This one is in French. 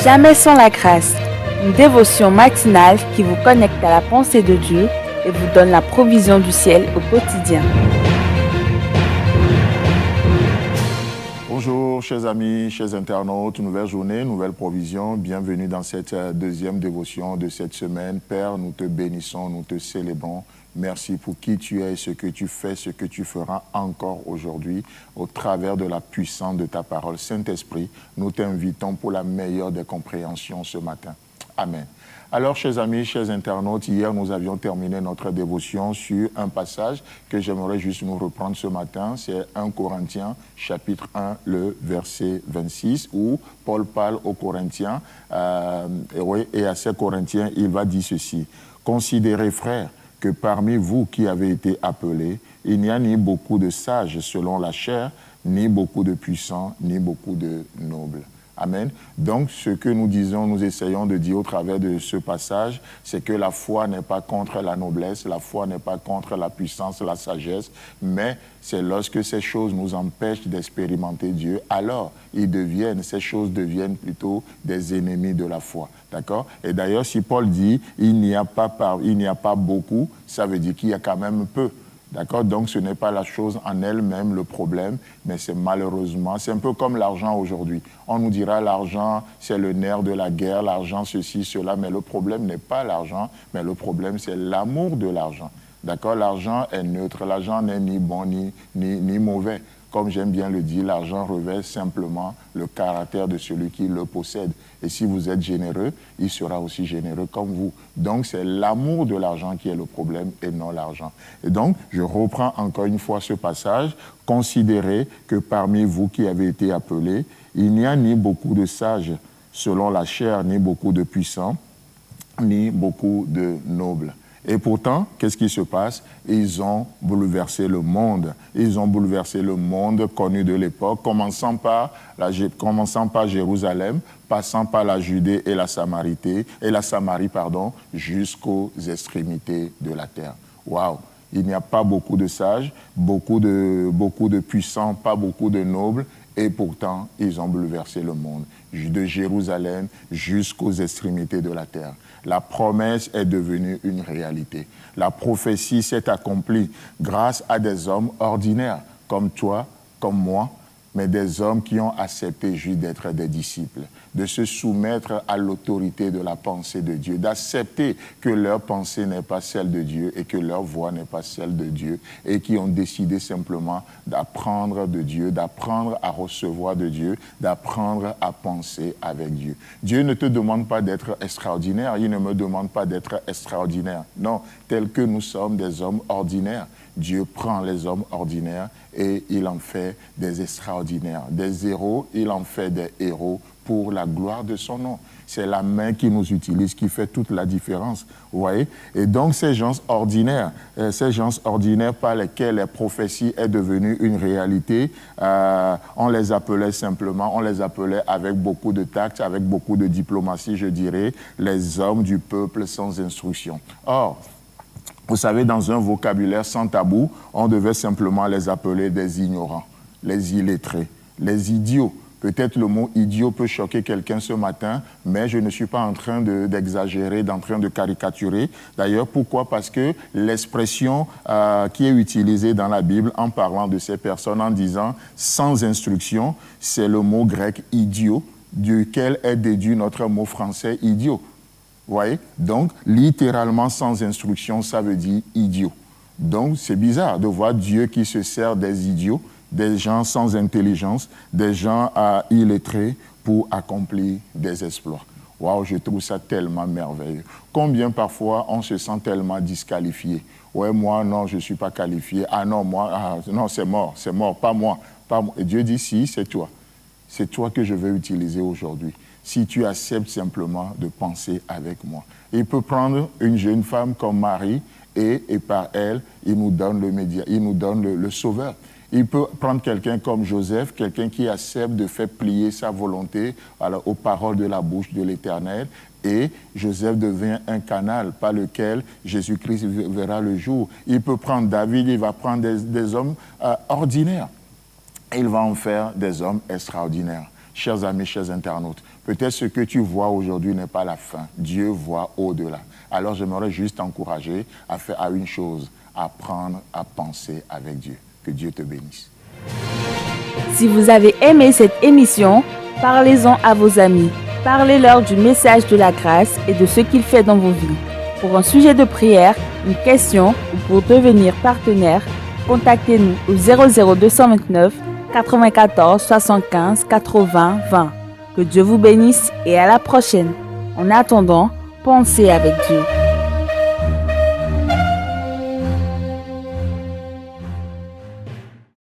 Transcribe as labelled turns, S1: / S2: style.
S1: Jamais sans la grâce, une dévotion matinale qui vous connecte à la pensée de Dieu et vous donne la provision du ciel au quotidien.
S2: Bonjour chers amis, chers internautes, nouvelle journée, nouvelle provision. Bienvenue dans cette deuxième dévotion de cette semaine. Père, nous te bénissons, nous te célébrons. Merci pour qui tu es, ce que tu fais, ce que tu feras encore aujourd'hui au travers de la puissance de ta parole. Saint-Esprit, nous t'invitons pour la meilleure des compréhensions ce matin. Amen. Alors, chers amis, chers internautes, hier, nous avions terminé notre dévotion sur un passage que j'aimerais juste nous reprendre ce matin. C'est 1 Corinthiens, chapitre 1, le verset 26, où Paul parle aux Corinthiens, et à ces Corinthiens, il va dire ceci. « Considérez, frères, que parmi vous qui avez été appelés, il n'y a ni beaucoup de sages selon la chair, ni beaucoup de puissants, ni beaucoup de nobles. » Amen. Donc, ce que nous disons, nous essayons de dire au travers de ce passage, c'est que la foi n'est pas contre la noblesse, la foi n'est pas contre la puissance, la sagesse, mais c'est lorsque ces choses nous empêchent d'expérimenter Dieu, alors ces choses deviennent plutôt des ennemis de la foi. D'accord? Et d'ailleurs, si Paul dit, il n'y a pas beaucoup, ça veut dire qu'il y a quand même peu. D'accord? Donc, ce n'est pas la chose en elle-même le problème, mais c'est malheureusement, c'est un peu comme l'argent aujourd'hui. On nous dira l'argent, c'est le nerf de la guerre, l'argent, ceci, cela, mais le problème n'est pas l'argent, mais le problème, c'est l'amour de l'argent. D'accord? L'argent est neutre, l'argent n'est ni bon ni mauvais. Comme j'aime bien le dire, l'argent revêt simplement le caractère de celui qui le possède. Et si vous êtes généreux, il sera aussi généreux comme vous. Donc, c'est l'amour de l'argent qui est le problème et non l'argent. Et donc, je reprends encore une fois ce passage. Considérez que parmi vous qui avez été appelés, il n'y a ni beaucoup de sages selon la chair, ni beaucoup de puissants, ni beaucoup de nobles. Et pourtant, qu'est-ce qui se passe? Ils ont bouleversé le monde. Ils ont bouleversé le monde connu de l'époque, commençant par Jérusalem, passant par la Judée et la Samarie, jusqu'aux extrémités de la terre. Waouh! Il n'y a pas beaucoup de sages, beaucoup de puissants, pas beaucoup de nobles, et pourtant, ils ont bouleversé le monde, de Jérusalem jusqu'aux extrémités de la terre. La promesse est devenue une réalité. La prophétie s'est accomplie grâce à des hommes ordinaires, comme toi, comme moi, mais des hommes qui ont accepté juste d'être des disciples, de se soumettre à l'autorité de la pensée de Dieu, d'accepter que leur pensée n'est pas celle de Dieu et que leur voix n'est pas celle de Dieu, et qui ont décidé simplement d'apprendre de Dieu, d'apprendre à recevoir de Dieu, d'apprendre à penser avec Dieu. Dieu ne te demande pas d'être extraordinaire, il ne me demande pas d'être extraordinaire. Non, tel que nous sommes des hommes ordinaires, Dieu prend les hommes ordinaires et il en fait des extraordinaires. Des héros, il en fait des héros pour la gloire de son nom. C'est la main qui nous utilise qui fait toute la différence. Vous voyez? Et donc ces gens ordinaires par lesquels la prophétie est devenue une réalité, on les appelait avec beaucoup de tact, avec beaucoup de diplomatie, je dirais, les hommes du peuple sans instruction. Or, vous savez, dans un vocabulaire sans tabou, on devait simplement les appeler des ignorants, les illettrés, les idiots. Peut-être le mot idiot peut choquer quelqu'un ce matin, mais je ne suis pas en train d'exagérer, en train de caricaturer. D'ailleurs, pourquoi? Parce que l'expression qui est utilisée dans la Bible en parlant de ces personnes, en disant sans instruction, c'est le mot grec idiot, duquel est déduit notre mot français idiot. Vous voyez? Donc, littéralement, sans instruction, ça veut dire idiot. Donc, c'est bizarre de voir Dieu qui se sert des idiots, des gens sans intelligence, des gens illettrés pour accomplir des exploits. Waouh, je trouve ça tellement merveilleux. Combien parfois on se sent tellement disqualifié. Ouais, moi, non, je ne suis pas qualifié. Ah non, moi, non, c'est mort, pas moi. Et Dieu dit, si, c'est toi. C'est toi que je vais utiliser aujourd'hui. Si tu acceptes simplement de penser avec moi. Il peut prendre une jeune femme comme Marie et par elle, il nous donne le sauveur. Il peut prendre quelqu'un comme Joseph, quelqu'un qui accepte de faire plier sa volonté aux paroles de la bouche de l'Éternel. Et Joseph devient un canal par lequel Jésus-Christ verra le jour. Il peut prendre David, il va prendre des hommes ordinaires. Il va en faire des hommes extraordinaires. chers amis, chers internautes, peut-être ce que tu vois aujourd'hui n'est pas la fin. Dieu voit au-delà. Alors j'aimerais juste t'encourager à faire une chose, apprendre à penser avec Dieu. Que Dieu te bénisse.
S1: Si vous avez aimé cette émission, parlez-en à vos amis. Parlez-leur du message de la grâce et de ce qu'il fait dans vos vies. Pour un sujet de prière, une question ou pour devenir partenaire, contactez-nous au 00229 94 75 80 20. Que Dieu vous bénisse et à la prochaine. En attendant, pensez avec Dieu.